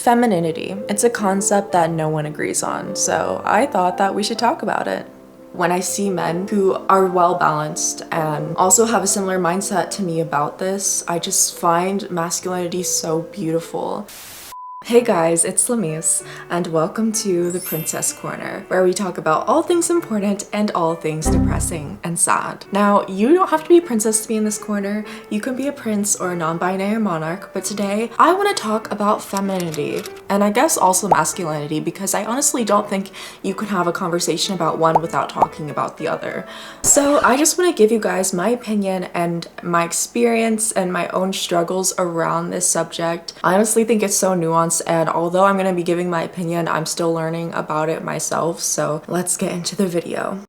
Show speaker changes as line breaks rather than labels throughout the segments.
Femininity. It's a concept that no one agrees on, so I thought that we should talk about it. When I see men who are well balanced and also have a similar mindset to me about this, I just find masculinity so beautiful. Hey guys, it's Lamise, and welcome to the Princess Corner, where we talk about all things important and all things depressing and sad. Now, you don't have to be a princess to be in this corner. You can be a prince or a non-binary monarch, but today I want to talk about femininity, and I guess also masculinity, because I honestly don't think you can have a conversation about one without talking about the other. So I just want to give you guys my opinion and my experience and my own struggles around this subject. I honestly think it's so nuanced, and although I'm going to be giving my opinion, I'm still learning about it myself, so let's get into the video.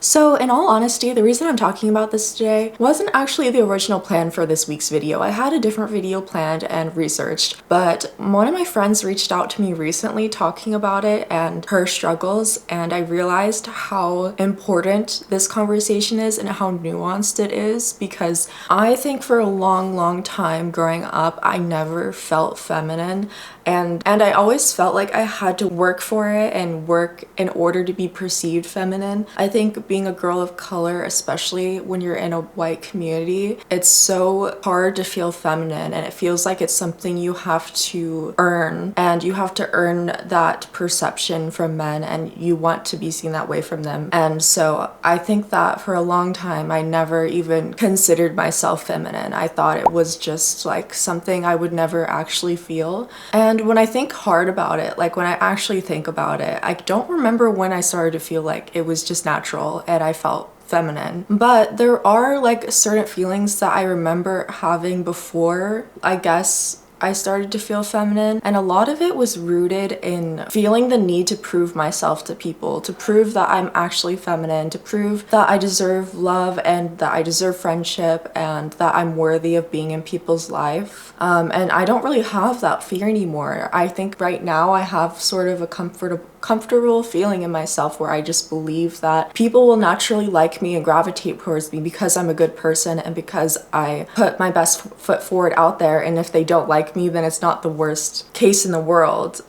So in all honesty, the reason I'm talking about this today wasn't actually the original plan for this week's video. I had a different video planned and researched, but one of my friends reached out to me recently talking about it and her struggles, and I realized how important this conversation is and how nuanced it is, because I think for a long time growing up, I never felt feminine, and I always felt like I had to work for it and work in order to be perceived feminine. I think being a girl of color, especially when you're in a white community, it's so hard to feel feminine, and it feels like it's something you have to earn, and you have to earn that perception from men, and you want to be seen that way from them. And so I think that for a long time I never even considered myself feminine. I thought it was just like something I would never actually feel. And when I think hard about it, like when I actually think about it, I don't remember when I started to feel like it was just natural and I felt feminine. But there are like certain feelings that I remember having before, I guess, I started to feel feminine, and a lot of it was rooted in feeling the need to prove myself to people, to prove that I'm actually feminine, to prove that I deserve love and that I deserve friendship and that I'm worthy of being in people's life. And I don't really have that fear anymore. I think right now I have sort of a comfortable feeling in myself where I just believe that people will naturally like me and gravitate towards me because I'm a good person and because I put my best foot forward out there, and if they don't like me, then it's not the worst case in the world.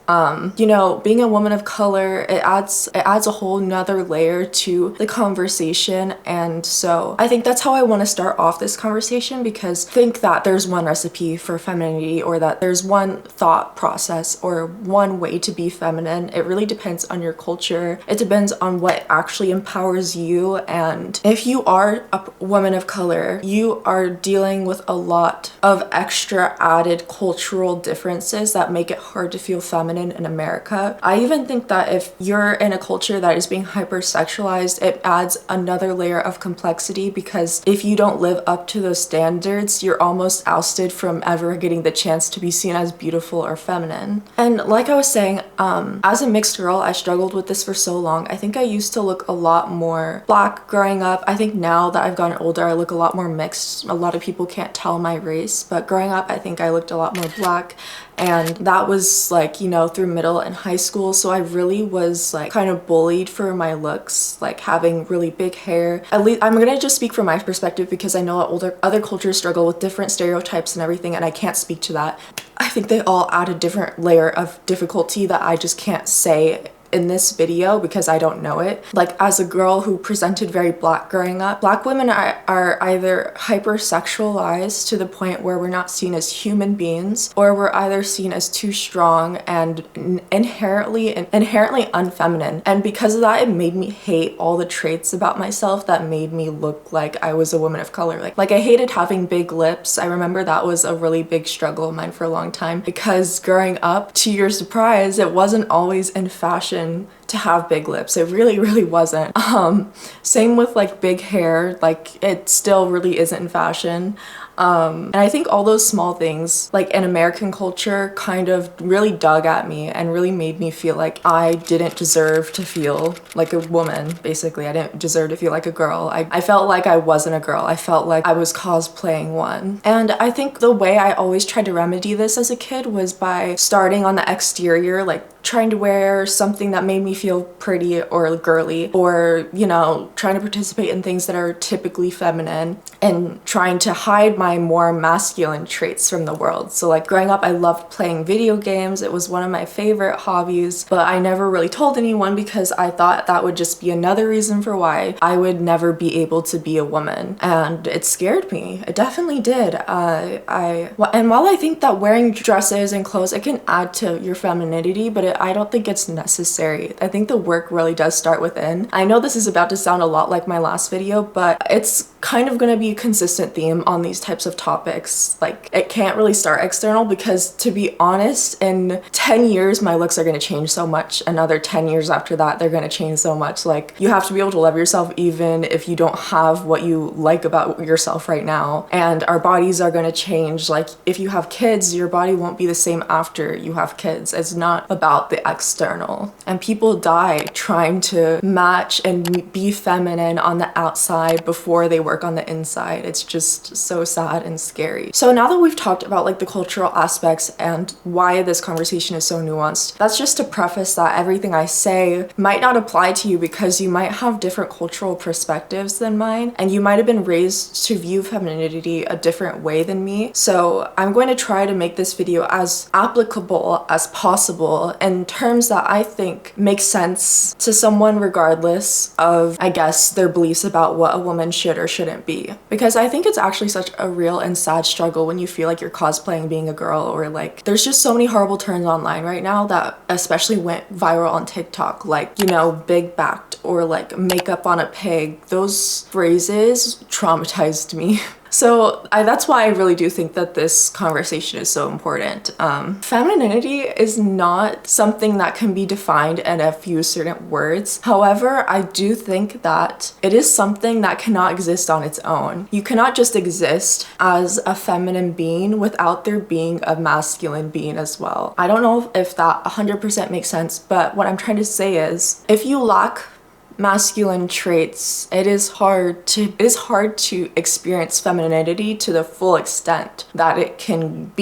You know, being a woman of color, it adds a whole nother layer to the conversation, and so I think that's how I want to start off this conversation, because I think that there's one recipe for femininity, or that there's one thought process or one way to be feminine. It really depends on your culture. It depends on what actually empowers you, and if you are a woman of color, you are dealing with a lot of extra added cultural differences that make it hard to feel feminine in America. I even think that if you're in a culture that is being hypersexualized, it adds another layer of complexity, because if you don't live up to those standards, you're almost ousted from ever getting the chance to be seen as beautiful or feminine. And like I was saying, as a mixed girl, I struggled with this for so long. I think I used to look a lot more black growing up. I think now that I've gotten older, I look a lot more mixed. A lot of people can't tell my race, but growing up, I think I looked a lot more black, and that was like, you know, through middle and high school. So I really was like kind of bullied for my looks, like having really big hair. At least I'm gonna just speak from my perspective, because I know that other cultures struggle with different stereotypes and everything, and I can't speak to that. I think they all add a different layer of difficulty that I just can't say in this video because I don't know it. Like, as a girl who presented very black growing up, black women are either hypersexualized to the point where we're not seen as human beings, or we're either seen as too strong and inherently unfeminine. And because of that, it made me hate all the traits about myself that made me look like I was a woman of color. Like I hated having big lips. I remember that was a really big struggle of mine for a long time, because growing up, to your surprise, it wasn't always in fashion to have big lips. It really wasn't. Same with like big hair, like it still really isn't in fashion. And I think all those small things, like in American culture, kind of really dug at me and really made me feel like I didn't deserve to feel like a woman. Basically, I didn't deserve to feel like a girl. I felt like I wasn't a girl. I felt like I was cosplaying one. And I think the way I always tried to remedy this as a kid was by starting on the exterior, like trying to wear something that made me feel pretty or girly, or, you know, trying to participate in things that are typically feminine and trying to hide my more masculine traits from the world. So like growing up, I loved playing video games. It was one of my favorite hobbies, but I never really told anyone because I thought that would just be another reason for why I would never be able to be a woman. And it scared me. It definitely did. And while I think that wearing dresses and clothes, it can add to your femininity, but I don't think it's necessary. I think the work really does start within. I know this is about to sound a lot like my last video, but it's kind of gonna be a consistent theme on these types of topics. Like, it can't really start external because, to be honest, in 10 years my looks are gonna change so much. Another 10 years after that, they're gonna change so much. Like, you have to be able to love yourself even if you don't have what you like about yourself right now. And our bodies are gonna change. Like, if you have kids, your body won't be the same after you have kids. It's not about the external. And people die trying to match and be feminine on the outside before they work on the inside. It's just so sad and scary. So now that we've talked about like the cultural aspects and why this conversation is so nuanced, that's just to preface that everything I say might not apply to you because you might have different cultural perspectives than mine, and you might have been raised to view femininity a different way than me. So I'm going to try to make this video as applicable as possible in terms that I think make sense to someone regardless of, I guess, their beliefs about what a woman should or shouldn't be. Because I think it's actually such a real and sad struggle when you feel like you're cosplaying being a girl, or like there's just so many horrible terms online right now that especially went viral on TikTok, like, you know, big backed or like makeup on a pig. Those phrases traumatized me. So that's why I really do think that this conversation is so important. Femininity is not something that can be defined in a few certain words. However, I do think that it is something that cannot exist on its own. You cannot just exist as a feminine being without there being a masculine being as well. I don't know if that 100% makes sense, but what I'm trying to say is, if you lack masculine traits, it is hard to experience femininity to the full extent that it can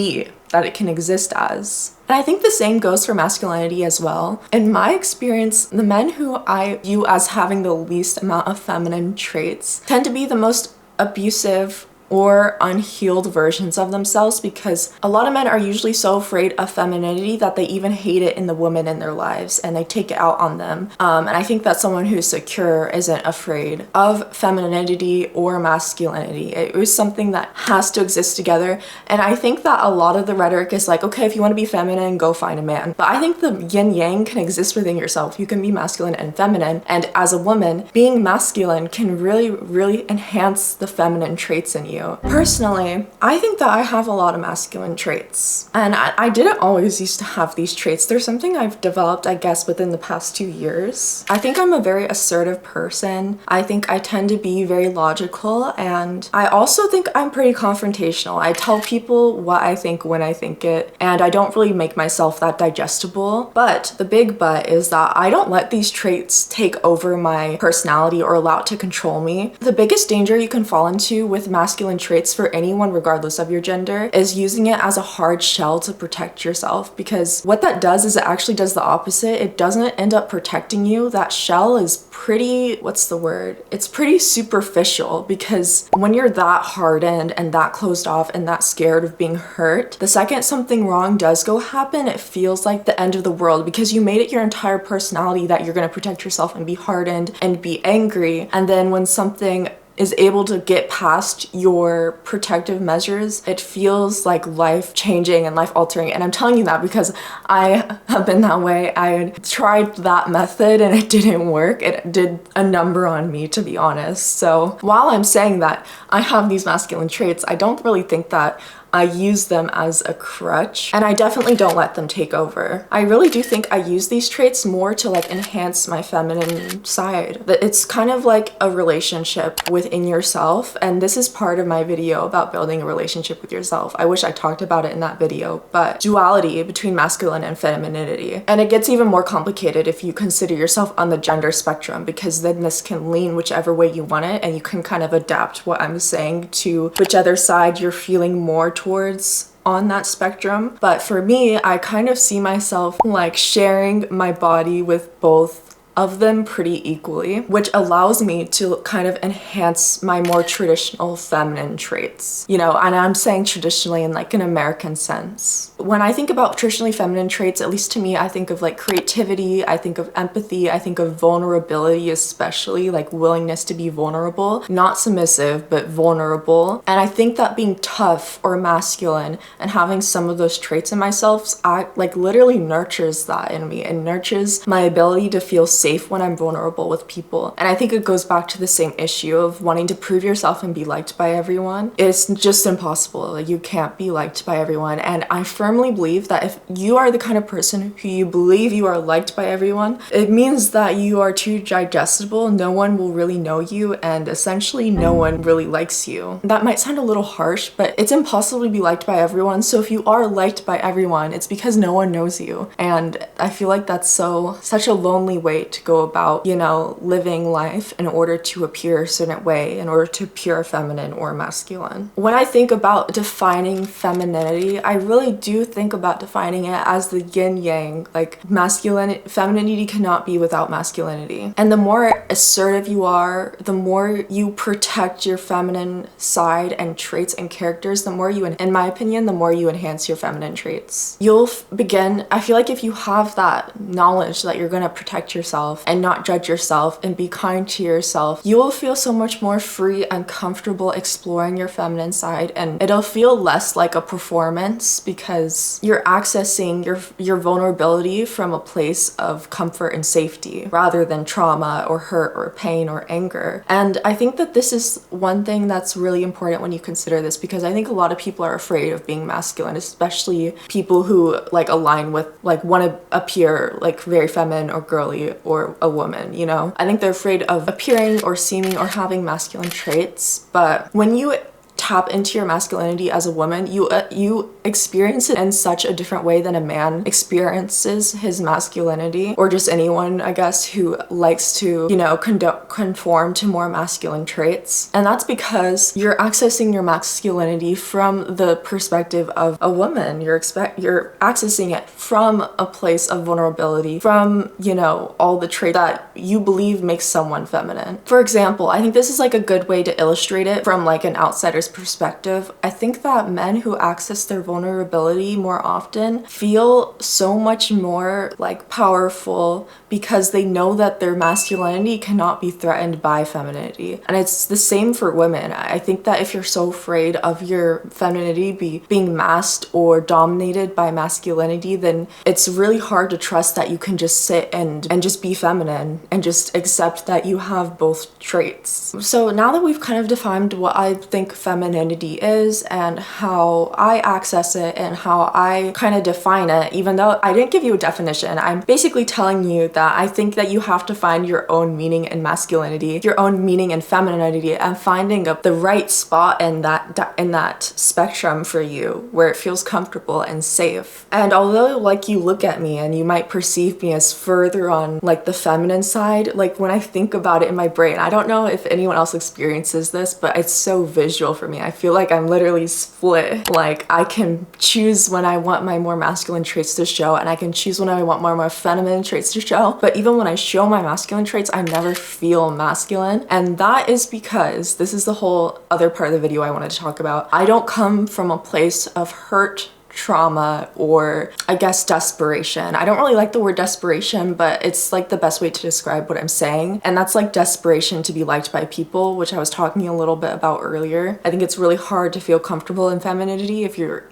exist as. And I think the same goes for masculinity as well. In my experience, the men who I view as having the least amount of feminine traits tend to be the most abusive or unhealed versions of themselves, because a lot of men are usually so afraid of femininity that they even hate it in the women in their lives and they take it out on them. And I think that someone who's secure isn't afraid of femininity or masculinity. It was something that has to exist together. And I think that a lot of the rhetoric is like, okay, if you want to be feminine, go find a man. But I think the yin yang can exist within yourself. You can be masculine and feminine. And as a woman, being masculine can really, really enhance the feminine traits in you. Personally, I think that I have a lot of masculine traits, and I didn't always used to have these traits. There's something I've developed, I guess, within the past 2 years. I think I'm a very assertive person. I think I tend to be very logical, and I also think I'm pretty confrontational. I tell people what I think when I think it, and I don't really make myself that digestible. But the big but is that I don't let these traits take over my personality or allow it to control me. The biggest danger you can fall into with masculine traits for anyone, regardless of your gender, is using it as a hard shell to protect yourself, because what that does is it actually does the opposite. It doesn't end up protecting you. That shell is pretty, what's the word? It's pretty superficial, because when you're that hardened and that closed off and that scared of being hurt, the second something wrong does go happen, it feels like the end of the world, because you made it your entire personality that you're going to protect yourself and be hardened and be angry. And then when something is able to get past your protective measures, it feels like life changing and life altering. And I'm telling you that because I have been that way. I tried that method and it didn't work. It did a number on me, to be honest. So while I'm saying that I have these masculine traits, I don't really think that I use them as a crutch, and I definitely don't let them take over. I really do think I use these traits more to like enhance my feminine side. It's kind of like a relationship within yourself, and this is part of my video about building a relationship with yourself. I wish I talked about it in that video, but duality between masculine and femininity. And it gets even more complicated if you consider yourself on the gender spectrum, because then this can lean whichever way you want it, and you can kind of adapt what I'm saying to whichever side you're feeling more towards on that spectrum, but for me, I kind of see myself like sharing my body with both of them pretty equally, which allows me to kind of enhance my more traditional feminine traits, you know, and I'm saying traditionally in like an American sense. When I think about traditionally feminine traits, at least to me, I think of like creativity, I think of empathy, I think of vulnerability, especially like willingness to be vulnerable, not submissive, but vulnerable. And I think that being tough or masculine and having some of those traits in myself, I like literally nurtures that in me and nurtures my ability to feel safe when I'm vulnerable with people. And I think it goes back to the same issue of wanting to prove yourself and be liked by everyone. It's just impossible. Like, you can't be liked by everyone. And I firmly believe that if you are the kind of person who you believe you are liked by everyone, it means that you are too digestible. No one will really know you, and essentially no one really likes you. That might sound a little harsh, but it's impossible to be liked by everyone. So if you are liked by everyone, it's because no one knows you. And I feel like that's such a lonely way to go about, you know, living life in order to appear a certain way, in order to appear feminine or masculine. When I think about defining femininity, I really do think about defining it as the yin yang. Like, femininity cannot be without masculinity. And the more assertive you are, the more you protect your feminine side and traits and characters, the more you, in my opinion, the more you enhance your feminine traits. You'll begin, I feel like if you have that knowledge that you're gonna protect yourself and not judge yourself and be kind to yourself, you will feel so much more free and comfortable exploring your feminine side, and it'll feel less like a performance because you're accessing your vulnerability from a place of comfort and safety rather than trauma or hurt or pain or anger. And I think that this is one thing that's really important when you consider this, because I think a lot of people are afraid of being masculine, especially people who like align with, like, want to appear like very feminine or girly or a woman, you know? I think they're afraid of appearing or seeming or having masculine traits, but when you tap into your masculinity as a woman, you experience it in such a different way than a man experiences his masculinity, or just anyone, I guess, who likes to, you know, conform to more masculine traits. And that's because you're accessing your masculinity from the perspective of a woman. You're accessing it from a place of vulnerability, from, you know, all the traits that you believe makes someone feminine. For example, I think this is like a good way to illustrate it from like an outsider's perspective. I think that men who access their vulnerability more often feel so much more like powerful because they know that their masculinity cannot be threatened by femininity. And it's the same for women. I think that if you're so afraid of your femininity being masked or dominated by masculinity, then it's really hard to trust that you can just sit and just be feminine and just accept that you have both traits. So now that we've kind of defined what I think femininity is and how I access it and how I kind of define it, even though I didn't give you a definition, I'm basically telling you that I think that you have to find your own meaning in masculinity, your own meaning in femininity, and finding the right spot in that spectrum for you where it feels comfortable and safe. And although like you look at me and you might perceive me as further on like the feminine side, like when I think about it in my brain, I don't know if anyone else experiences this, but it's so visual for me. I feel like I'm literally split. Like, I can choose when I want my more masculine traits to show, and I can choose when I want more feminine traits to show. But even when I show my masculine traits, I never feel masculine. And that is because this is the whole other part of the video I wanted to talk about. I don't come from a place of hurt, trauma, or I guess desperation. I don't really like the word desperation, but it's like the best way to describe what I'm saying. And that's like desperation to be liked by people, which I was talking a little bit about earlier. I think it's really hard to feel comfortable in femininity if you're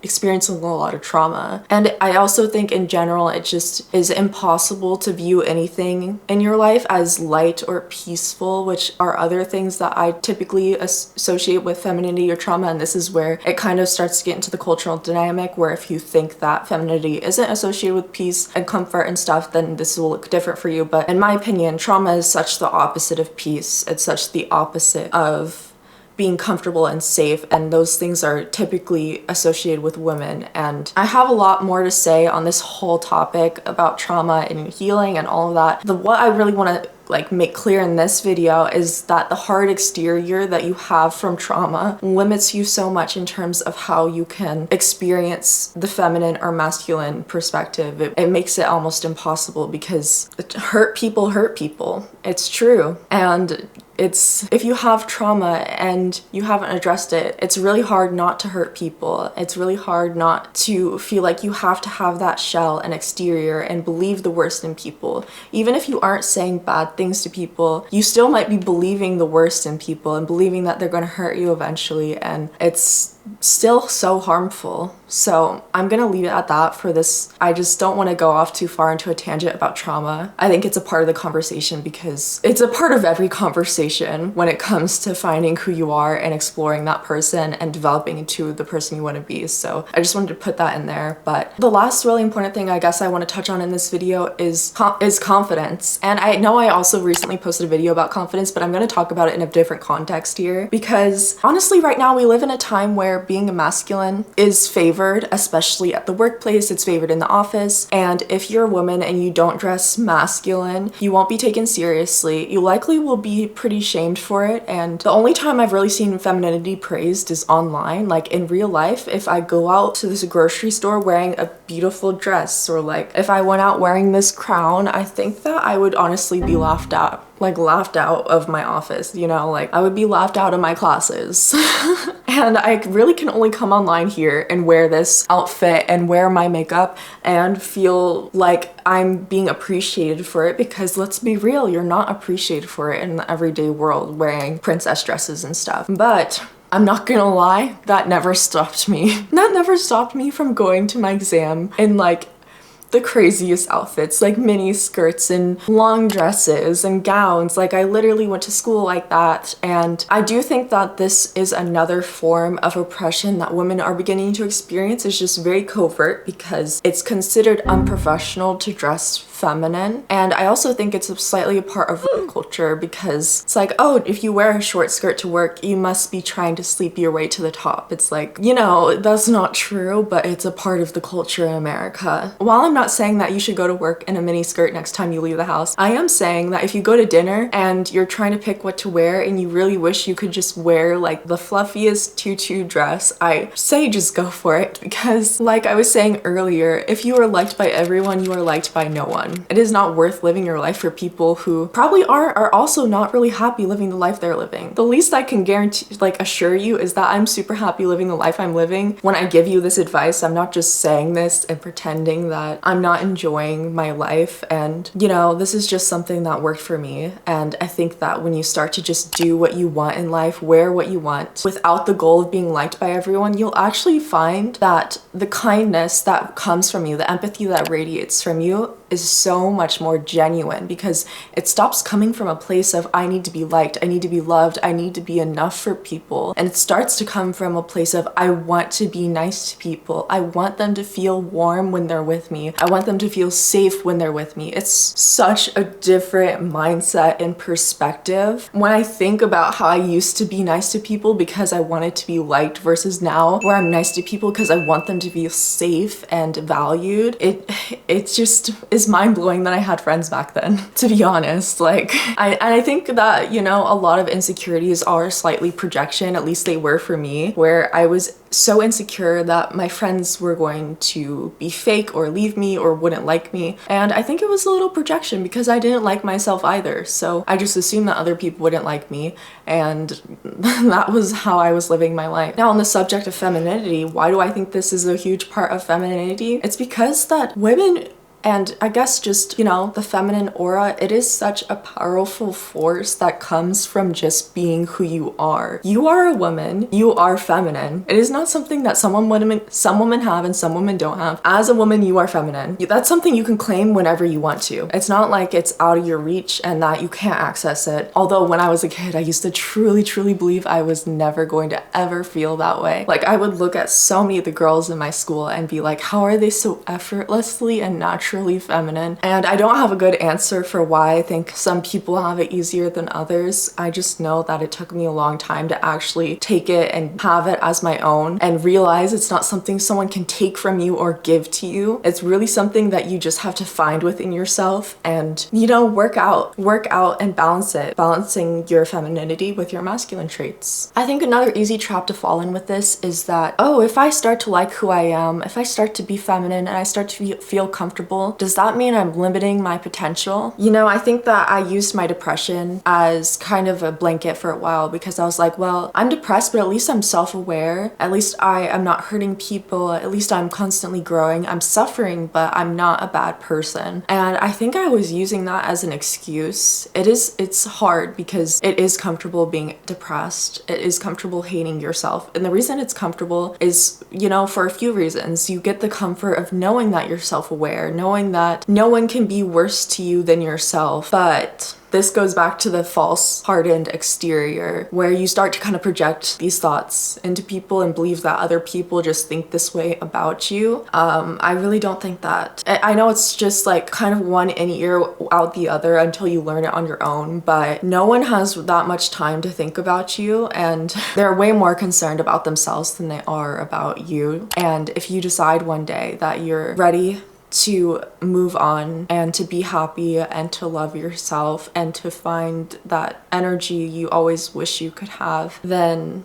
experiencing a lot of trauma. And I also think in general, it just is impossible to view anything in your life as light or peaceful, which are other things that I typically associate with femininity or trauma. And this is where it kind of starts to get into the cultural dynamic, where if you think that femininity isn't associated with peace and comfort and stuff, then this will look different for you. But in my opinion, trauma is such the opposite of peace. It's such the opposite of being comfortable and safe, and those things are typically associated with women. And I have a lot more to say on this whole topic about trauma and healing and all of that. What I really want to like make clear in this video is that the hard exterior that you have from trauma limits you so much in terms of how you can experience the feminine or masculine perspective. It makes it almost impossible because hurt people hurt people. It's true. And if you have trauma and you haven't addressed it, it's really hard not to hurt people. It's really hard not to feel like you have to have that shell and exterior and believe the worst in people. Even if you aren't saying bad things to people, you still might be believing the worst in people and believing that they're going to hurt you eventually, and it's still so harmful. So I'm gonna leave it at that for this. I just don't want to go off too far into a tangent about trauma. I think it's a part of the conversation because it's a part of every conversation when it comes to finding who you are and exploring that person and developing into the person you want to be. So I just wanted to put that in there. But the last really important thing I guess I want to touch on in this video is confidence. And I know I also recently posted a video about confidence, but I'm going to talk about it in a different context here because honestly right now we live in a time where being a masculine is favored, especially at the workplace. It's favored in the office, and if you're a woman and you don't dress masculine, you won't be taken seriously. You likely will be pretty shamed for it, and the only time I've really seen femininity praised is online. Like in real life, if I go out to this grocery store wearing a beautiful dress, or like if I went out wearing this crown, I think that I would honestly be laughed at. Like laughed out of my office, you know, like I would be laughed out of my classes. And I really can only come online here and wear this outfit and wear my makeup and feel like I'm being appreciated for it, because let's be real, you're not appreciated for it in the everyday world wearing princess dresses and stuff. But I'm not gonna lie, that never stopped me. That never stopped me from going to my exam in like the craziest outfits, like mini skirts and long dresses and gowns. Like I literally went to school like that, and I do think that this is another form of oppression that women are beginning to experience. It's just very covert because it's considered unprofessional to dress feminine, and I also think it's slightly a part of culture because it's like, oh, if you wear a short skirt to work, you must be trying to sleep your way to the top. It's like, you know, that's not true, but it's a part of the culture in America. While I'm not saying that you should go to work in a mini skirt next time you leave the house, I am saying that if you go to dinner and you're trying to pick what to wear and you really wish you could just wear like the fluffiest tutu dress, I say just go for it, because like I was saying earlier, if you are liked by everyone, you are liked by no one. It is not worth living your life for people who probably are also not really happy living the life they're living. The least I can guarantee, like assure you, is that I'm super happy living the life I'm living. When I give you this advice, I'm not just saying this and pretending that I'm not enjoying my life, and you know, this is just something that worked for me. And I think that when you start to just do what you want in life, wear what you want without the goal of being liked by everyone, you'll actually find that the kindness that comes from you, the empathy that radiates from you, is so much more genuine, because it stops coming from a place of I need to be liked, I need to be loved, I need to be enough for people, and it starts to come from a place of I want to be nice to people, I want them to feel warm when they're with me, I want them to feel safe when they're with me. It's such a different mindset and perspective when I think about how I used to be nice to people because I wanted to be liked versus now where I'm nice to people because I want them to feel safe and valued. It just is mind-blowing that I had friends back then, to be honest. Like I think that, you know, a lot of insecurities are slightly projection, at least they were for me, where I was so insecure that my friends were going to be fake or leave me or wouldn't like me, and I think it was a little projection because I didn't like myself either, so I just assumed that other people wouldn't like me, and that was how I was living my life. Now, on the subject of femininity, why do I think this is a huge part of femininity? It's because that women, and I guess just, you know, the feminine aura, it is such a powerful force that comes from just being who you are. You are a woman, you are feminine. It is not something that some women have and some women don't have. As a woman, you are feminine. That's something you can claim whenever you want to. It's not like it's out of your reach and that you can't access it. Although when I was a kid, I used to truly believe I was never going to ever feel that way. Like I would look at so many of the girls in my school and be like, how are they so effortlessly and naturally naturally feminine, and I don't have a good answer for why I think some people have it easier than others. I just know that it took me a long time to actually take it and have it as my own and realize it's not something someone can take from you or give to you. It's really something that you just have to find within yourself and, you know, work out and balance it, balancing your femininity with your masculine traits. I think another easy trap to fall in with this is that, oh, if I start to like who I am, if I start to be feminine and I start to feel comfortable, does that mean I'm limiting my potential? You know, I think that I used my depression as kind of a blanket for a while because I was like, well, I'm depressed, but at least I'm self-aware. At least I am not hurting people. At least I'm constantly growing. I'm suffering, but I'm not a bad person. And I think I was using that as an excuse. It's hard because it is comfortable being depressed. It is comfortable hating yourself. And the reason it's comfortable is, you know, for a few reasons. You get the comfort of knowing that you're self-aware, knowing that no one can be worse to you than yourself. But this goes back to the false hardened exterior where you start to kind of project these thoughts into people and believe that other people just think this way about you. I really don't think that. I know it's just like kind of one in ear out the other until you learn it on your own, but no one has that much time to think about you and they're way more concerned about themselves than they are about you. And if you decide one day that you're ready to move on and to be happy and to love yourself and to find that energy you always wish you could have, then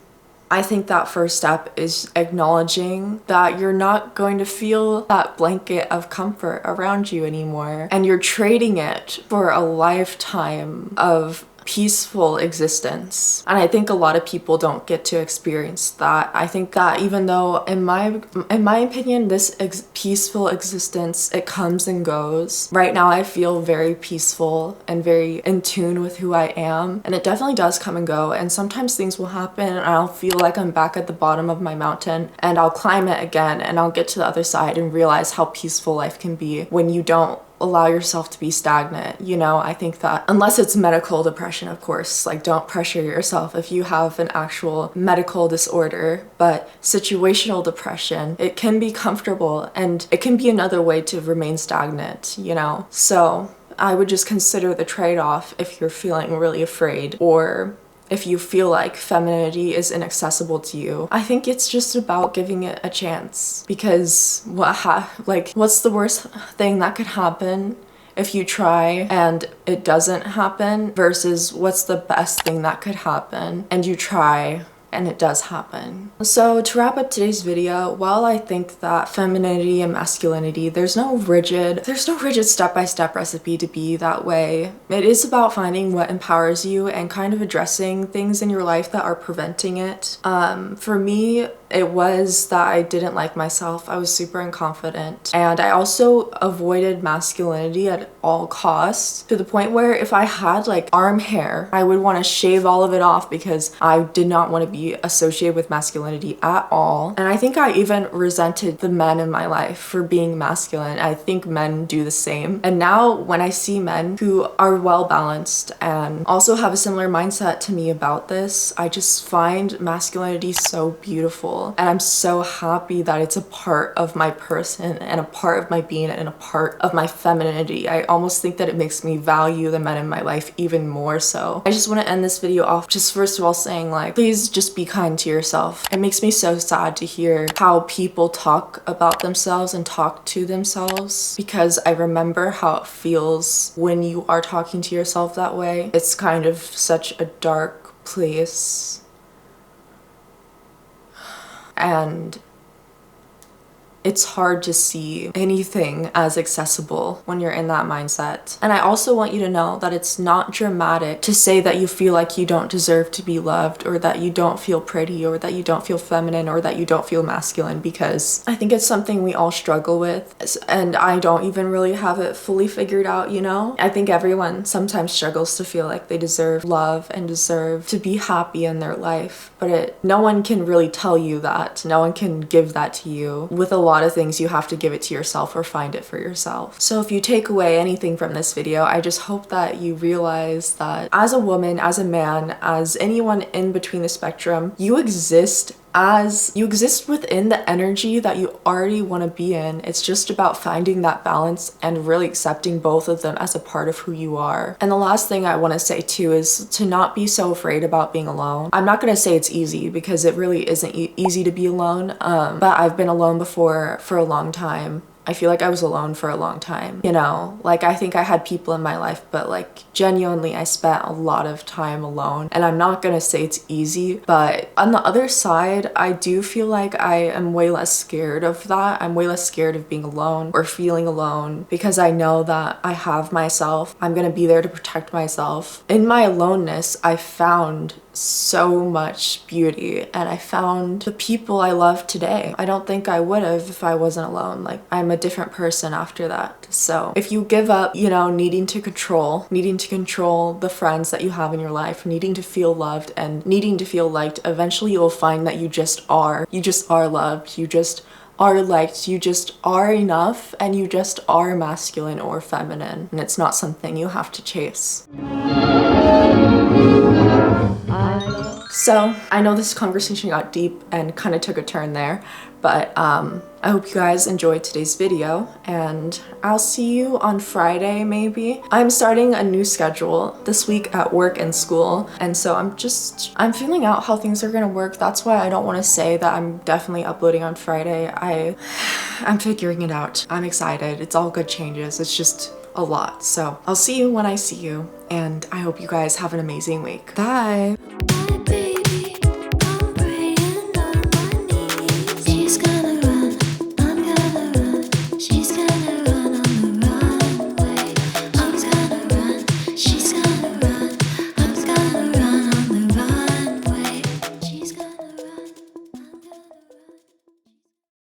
I think that first step is acknowledging that you're not going to feel that blanket of comfort around you anymore and you're trading it for a lifetime of peaceful existence. And I think a lot of people don't get to experience that. I think that even though in my opinion this peaceful existence, it comes and goes. Right now I feel very peaceful and very in tune with who I am, and it definitely does come and go, and sometimes things will happen and I'll feel like I'm back at the bottom of my mountain and I'll climb it again and I'll get to the other side and realize how peaceful life can be when you don't allow yourself to be stagnant. You know, I think that unless it's medical depression, of course, like don't pressure yourself if you have an actual medical disorder, but situational depression, it can be comfortable and it can be another way to remain stagnant, you know? So I would just consider the trade-off if you're feeling really afraid or if you feel like femininity is inaccessible to you. I think it's just about giving it a chance, because what's the worst thing that could happen if you try and it doesn't happen versus what's the best thing that could happen and you try and it does happen. So to wrap up today's video, while I think that femininity and masculinity, there's no rigid step-by-step recipe to be that way. It is about finding what empowers you and kind of addressing things in your life that are preventing it. For me, it was that I didn't like myself. I was super unconfident, and I also avoided masculinity at all costs, to the point where if I had like arm hair, I would want to shave all of it off because I did not want to be associated with masculinity at all. And I think I even resented the men in my life for being masculine. I think men do the same. And now when I see men who are well balanced and also have a similar mindset to me about this, I just find masculinity so beautiful. And I'm so happy that it's a part of my person and a part of my being and a part of my femininity. I almost think that it makes me value the men in my life even more so. I just want to end this video off just first of all saying, like, please just be kind to yourself. It makes me so sad to hear how people talk about themselves and talk to themselves, because I remember how it feels when you are talking to yourself that way. It's kind of such a dark place. And it's hard to see anything as accessible when you're in that mindset. And I also want you to know that it's not dramatic to say that you feel like you don't deserve to be loved, or that you don't feel pretty, or that you don't feel feminine, or that you don't feel masculine, because I think it's something we all struggle with, and I don't even really have it fully figured out, you know? I think everyone sometimes struggles to feel like they deserve love and deserve to be happy in their life, but no one can really tell you that. No one can give that to you. With a lot of things, you have to give it to yourself or find it for yourself. So if you take away anything from this video, I just hope that you realize that as a woman, as a man, as anyone in between the spectrum, you exist as you exist within the energy that you already want to be in, it's just about finding that balance and really accepting both of them as a part of who you are. And the last thing I want to say too is to not be so afraid about being alone. I'm not going to say it's easy because it really isn't easy to be alone, but I've been alone before for a long time. I feel like I was alone for a long time, you know? Like, I think I had people in my life, but like genuinely I spent a lot of time alone. And I'm not gonna say it's easy, but on the other side, I do feel like I am way less scared of that. I'm way less scared of being alone or feeling alone because I know that I have myself. I'm gonna be there to protect myself. In my aloneness, I found so much beauty and I found the people I love today. I don't think I would have if I wasn't alone. Like, I'm a different person after that. So if you give up, you know, needing to control the friends that you have in your life, needing to feel loved and needing to feel liked, eventually you'll find that you just are loved, you just are liked, you just are enough, and you just are masculine or feminine, and it's not something you have to chase. So I know this conversation got deep and kind of took a turn there, but I hope you guys enjoyed today's video, and I'll see you on Friday maybe. I'm starting a new schedule this week at work and school, and so I'm feeling out how things are gonna work. That's why I don't want to say that I'm definitely uploading on Friday. I'm figuring it out. I'm excited. It's all good changes. It's just a lot. So I'll see you when I see you, and I hope you guys have an amazing week. Bye!